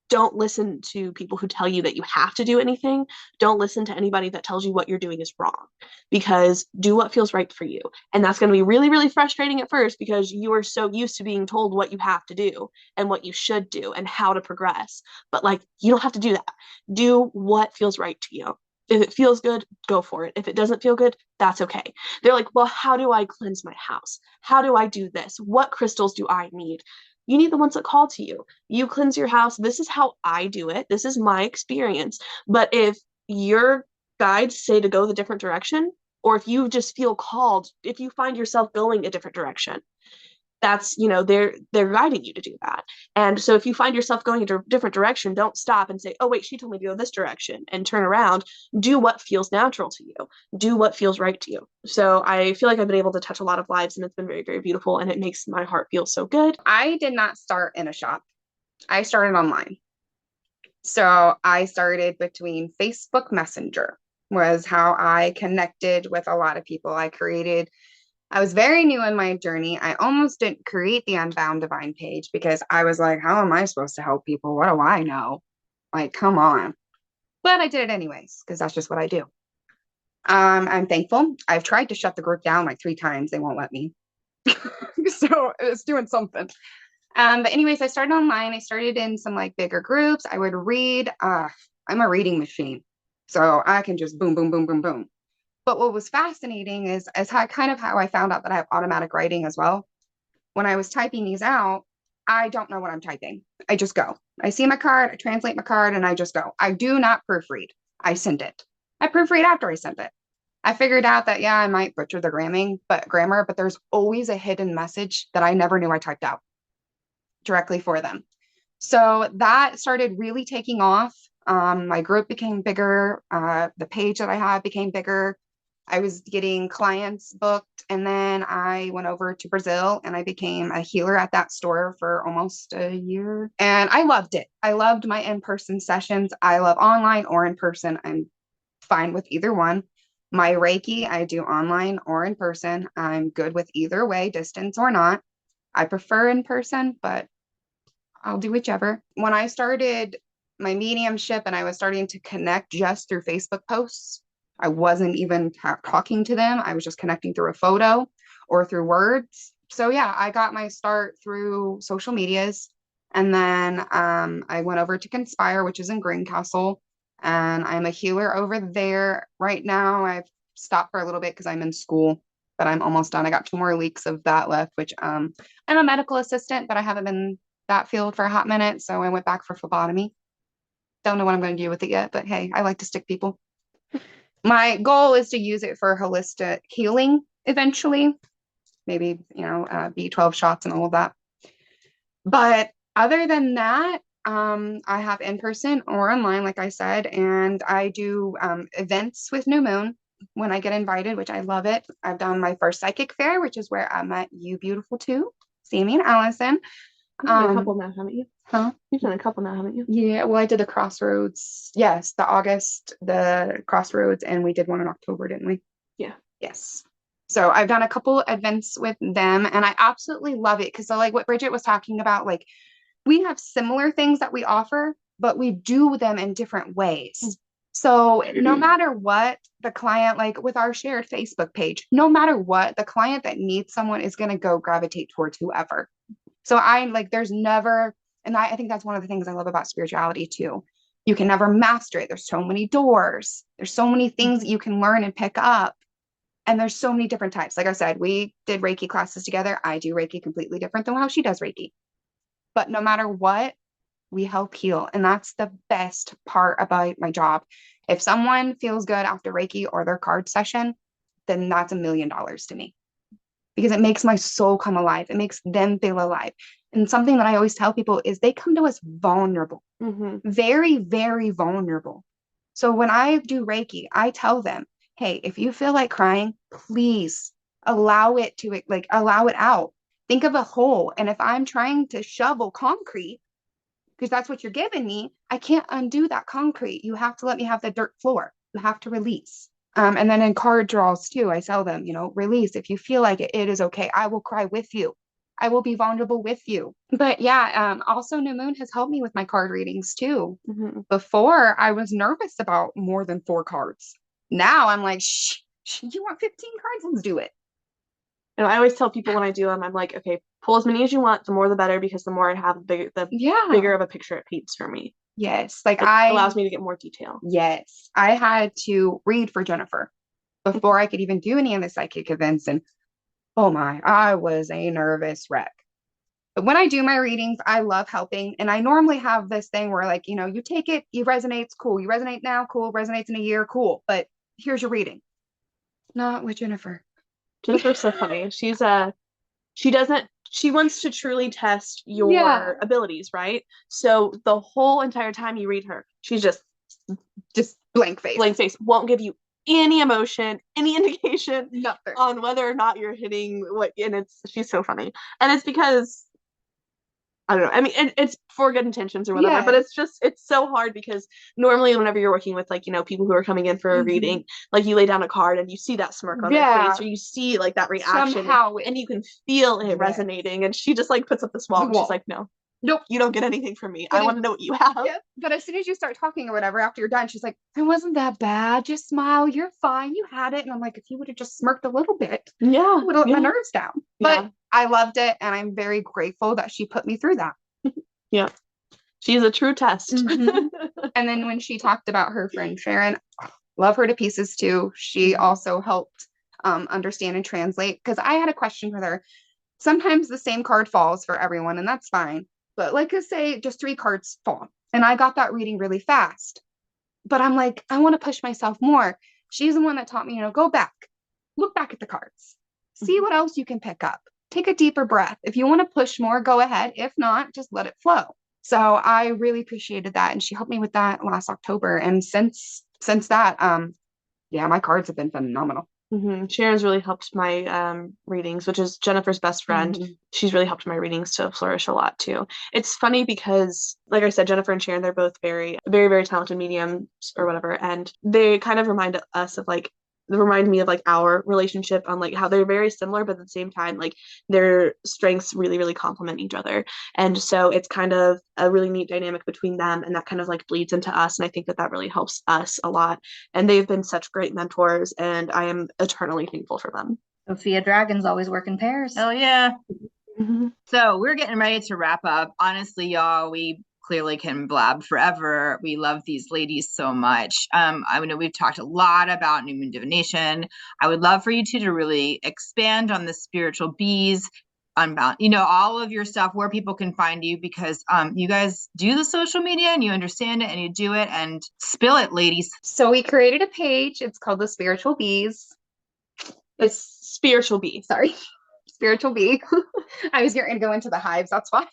don't listen to people who tell you that you have to do anything. Don't listen to anybody that tells you what you're doing is wrong, because do what feels right for you. And that's going to be really, really frustrating at first because you are so used to being told what you have to do and what you should do and how to progress. But you don't have to do that. Do what feels right to you. If it feels good, go for it. If it doesn't feel good, that's okay. They're like, well, how do I cleanse my house? How do I do this? What crystals do I need? You need the ones that call to you. You cleanse your house. This is how I do it. This is my experience. But if your guides say to go the different direction, or if you just feel called, if you find yourself going a different direction, that's they're guiding you to do that. And so if you find yourself going in a different direction, don't stop and say, oh wait, she told me to go this direction, and turn around. Do what feels natural to you. Do what feels right to you. So I feel like I've been able to touch a lot of lives, and it's been very, very beautiful, and it makes my heart feel so good. I did not start in a shop. I started online. So I started between Facebook Messenger was how I connected with a lot of people. I was very new in my journey. I almost didn't create the Unbound Divine page because I was like, how am I supposed to help people? What do I know? Like, come on. But I did it anyways, because that's just what I do. I'm thankful. I've tried to shut the group down like 3 times. They won't let me. So it's doing something. But anyways, I started online. I started in some bigger groups. I would read. I'm a reading machine. So I can just boom, boom, boom, boom, boom. But what was fascinating is how I found out that I have automatic writing as well. When I was typing these out, I don't know what I'm typing. I just go. I see my card, I translate my card, and I just go. I do not proofread. I send it. I proofread after I send it. I figured out that, yeah, I might butcher the grammar, but there's always a hidden message that I never knew I typed out directly for them. So that started really taking off. My group became bigger. The page that I had became bigger. I was getting clients booked, and then I went over to Brazil and I became a healer at that store for almost a year. And I loved it. I loved my in-person sessions. I love online or in person. I'm fine with either one. My Reiki, I do online or in person. I'm good with either way, distance or not. I prefer in person, but I'll do whichever. When I started my mediumship and I was starting to connect just through Facebook posts, I wasn't even talking to them. I was just connecting through a photo or through words. So yeah, I got my start through social medias. And then I went over to Conspire, which is in Greencastle, and I'm a healer over there right now. I've stopped for a little bit because I'm in school, but I'm almost done. I got 2 more weeks of that left, which I'm a medical assistant, but I haven't been that field for a hot minute, so I went back for phlebotomy. Don't know what I'm going to do with it yet, but hey, I like to stick people. My goal is to use it for holistic healing eventually, maybe, B12 shots and all of that. But other than that, I have in person or online, like I said, and I do events with New Moon when I get invited, which I love it. I've done my first psychic fair, which is where I met you beautiful too, Sammy and Allison. You've done a couple now, haven't you? Huh? You've done a couple now, haven't you? Yeah, well, I did the Crossroads. Yes, the Crossroads, and we did one in October, didn't we? Yeah. Yes. So I've done a couple events with them, and I absolutely love it because, so like what Bridget was talking about, like we have similar things that we offer, but we do them in different ways. So no matter what the client, like with our shared Facebook page, no matter what, the client that needs someone is going to go gravitate towards whoever. So there's never, and I think that's one of the things I love about spirituality too. You can never master it. There's so many doors. There's so many things that you can learn and pick up. And there's so many different types. Like I said, we did Reiki classes together. I do Reiki completely different than how she does Reiki. But no matter what, we help heal. And that's the best part about my job. If someone feels good after Reiki or their card session, then that's $1 million to me. Because it makes my soul come alive. It makes them feel alive. And something that I always tell people is they come to us vulnerable, very, very vulnerable. So when I do Reiki, I tell them, hey, if you feel like crying, please allow it out. Think of a hole. And if I'm trying to shovel concrete, because that's what you're giving me, I can't undo that concrete. You have to let me have the dirt floor. You have to release. And then in card draws too, I tell them, release. If you feel like it, it is okay. I will cry with you. I will be vulnerable with you. But yeah, also New Moon has helped me with my card readings too. Before, I was nervous about more than 4 cards. Now I'm like, you want 15 cards? Let's do it. And I always tell people when I do them, I'm like, okay, pull as many as you want. The more, the better, because the more I have, the bigger of a picture it paints for me. Yes, it allows me to get more detail. Yes, I had to read for Jennifer before I could even do any of the psychic events, and oh my, I was a nervous wreck. But when I do my readings, I love helping, and I normally have this thing where you take it, you resonates, cool. You resonate now, cool. Resonates in a year, cool. But here's your reading. Not with Jennifer. Jennifer's so funny. She wants to truly test your abilities, right? So the whole entire time you read her, she's just blank face, won't give you any emotion, any indication nothing on whether or not you're hitting what. And she's so funny, and it's because I don't know. I mean, it's for good intentions or whatever, but it's so hard because normally whenever you're working with people who are coming in for a reading, you lay down a card and you see that smirk on their face, or you see that reaction somehow, and you can feel it resonating. And she just puts up this wall and she's like, no, nope, you don't get anything from me. I want to know what you have. Yeah. But as soon as you start talking or whatever, after you're done, she's like, it wasn't that bad. Just smile. You're fine. You had it. And I'm like, if you would have just smirked a little bit, would have let my nerves down. But I loved it. And I'm very grateful that she put me through that. Yeah. She's a true test. And then when she talked about her friend Sharon, love her to pieces too. She also helped understand and translate, because I had a question with her. Sometimes the same card falls for everyone, and that's fine. But let's say just 3 cards fall, and I got that reading really fast. But I'm like, I want to push myself more. She's the one that taught me, go back, look back at the cards, see what else you can pick up. Take a deeper breath. If you want to push more, go ahead. If not, just let it flow. So I really appreciated that. And she helped me with that last October. And since that, my cards have been phenomenal. Sharon's really helped my readings, which is Jennifer's best friend. She's really helped my readings to flourish a lot too. It's funny because, like I said, Jennifer and Sharon, they're both very, very, very talented mediums or whatever. And they kind of remind us of remind me of like our relationship on like how they're very similar, but at the same time, like their strengths really, really complement each other. And so it's kind of a really neat dynamic between them, and that kind of like bleeds into us. And I think that that really helps us a lot. And they've been such great mentors, and I am eternally thankful for them. Sophia dragons always work in pairs. Oh yeah. Mm-hmm. So we're getting ready to wrap up. Honestly, y'all, we clearly can blab forever. We love these ladies so much. I know we've talked a lot about new moon divination. I would love for you two to really expand on the spiritual bees, unbound, all of your stuff, where people can find you, because you guys do the social media and you understand it and you do it, and spill it, ladies. So we created a page. It's called the Spiritual Bees. It's Spiritual Bee. Sorry, Spiritual Bee. I was going to go into the hives. That's why.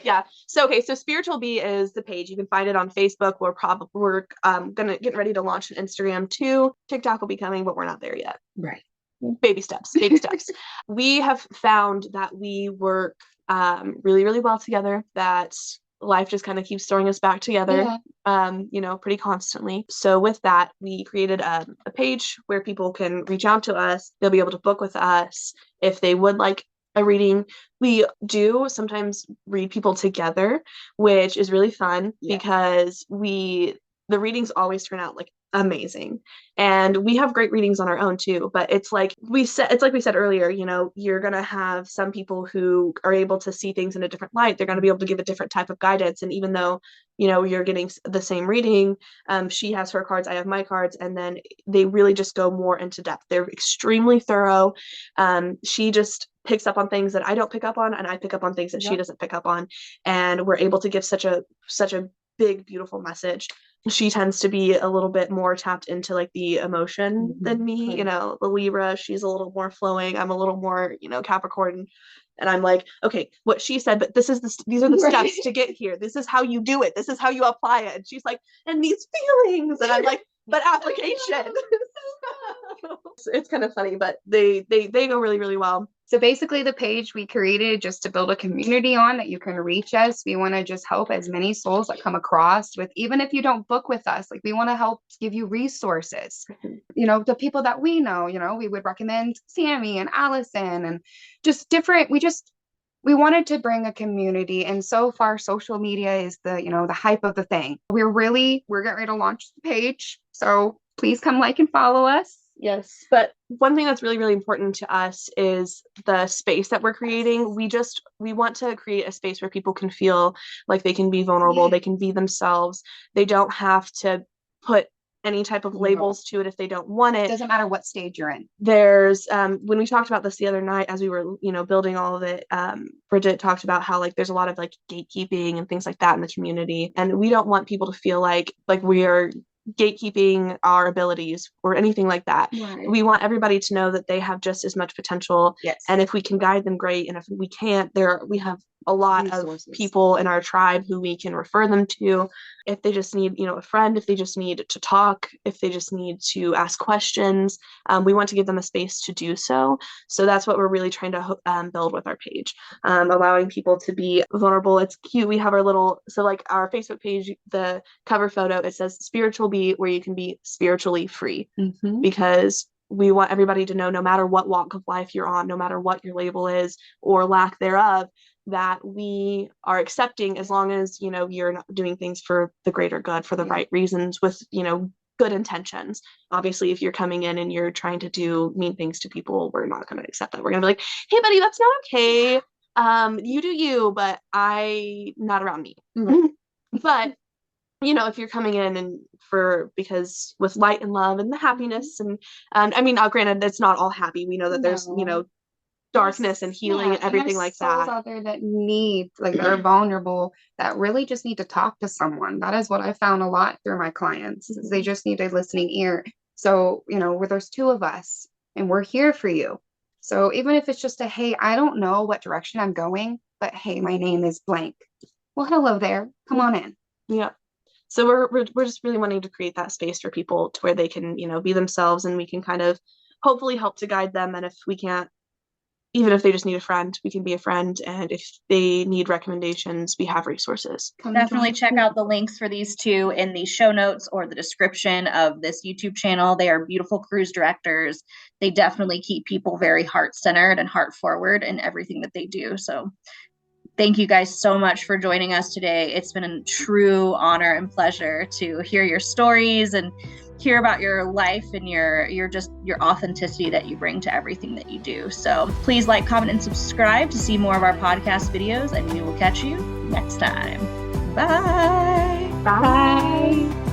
Yeah. So Spiritual Bee is the page. You can find it on Facebook. We're gonna get ready to launch an Instagram too. TikTok will be coming, but we're not there yet. Right. Baby steps. We have found that we work really, really well together, that life just kind of keeps throwing us back together, pretty constantly. So with that, we created a page where people can reach out to us. They'll be able to book with us if they would like a reading. We do sometimes read people together, which is really fun because the readings always turn out like amazing, and we have great readings on our own too. But it's like we said earlier, you're gonna have some people who are able to see things in a different light. They're gonna be able to give a different type of guidance, and even though you're getting the same reading, she has her cards, I have my cards, and then they really just go more into depth. They're extremely thorough. She just picks up on things that I don't pick up on, and I pick up on things that she doesn't pick up on, and we're able to give such a big, beautiful message. She tends to be a little bit more tapped into like the emotion than me. The Libra, she's a little more flowing. I'm a little more, Capricorn. And I'm like, okay, what she said, but these are the steps to get here. This is how you do it. This is how you apply it. And she's like, and these feelings. And I'm like, but application. It's kind of funny, but they go really, really well. So basically the page we created just to build a community on that you can reach us. We want to just help as many souls that come across with, even if you don't book with us, like we want to help give you resources. The people that we know, we would recommend Sammy and Allison and just different, we wanted to bring a community, and so far social media is the hype of the thing. We're getting ready to launch the page. So please come like and follow us. Yes. But one thing that's really, really important to us is the space that we're creating. We want to create a space where people can feel like they can be vulnerable. They can be themselves. They don't have to put any type of labels to it if they don't want it. It doesn't matter what stage you're in. There's when we talked about this the other night as we were building all of it, Bridget talked about how like there's a lot of like gatekeeping and things like that in the community, and we don't want people to feel like we are gatekeeping our abilities or anything like that. Right. We want everybody to know that they have just as much potential. Yes. And if we can guide them, great. And if we can't, we have a lot of people in our tribe who we can refer them to if they just need a friend, if they just need to talk, if they just need to ask questions. We want to give them a space to do so. So that's what we're really trying to build with our page, allowing people to be vulnerable. It's cute. We have our our Facebook page, the cover photo, it says Spiritual Bee, where you can be spiritually free, because we want everybody to know, no matter what walk of life you're on, no matter what your label is or lack thereof, that we are accepting, as long as you're not doing things for the greater good, for the right reasons, with good intentions. Obviously, if you're coming in and you're trying to do mean things to people, we're not going to accept that. We're going to be like, hey buddy, that's not okay. You do you, but not around me. But if you're coming in and because with light and love and the happiness and granted, it's not all happy. We know that there's darkness and healing and everything like that. Souls out there that need, that are vulnerable, that really just need to talk to someone. That is what I found a lot through my clients. Is they just need a listening ear. So where there's two of us and we're here for you. So even if it's just hey, I don't know what direction I'm going, but hey, my name is blank. Well, hello there. Come on in. Yeah. So we're just really wanting to create that space for people to where they can be themselves, and we can kind of hopefully help to guide them. And if we can't even if they just need a friend, we can be a friend. And if they need recommendations, we have resources. Definitely check out the links for these two in the show notes or the description of this YouTube channel. They are beautiful cruise directors. They definitely keep people very heart-centered and heart-forward in everything that they do. So thank you guys so much for joining us today. It's been a true honor and pleasure to hear your stories and hear about your life and your authenticity that you bring to everything that you do. So please like, comment, and subscribe to see more of our podcast videos, and we will catch you next time. Bye. Bye.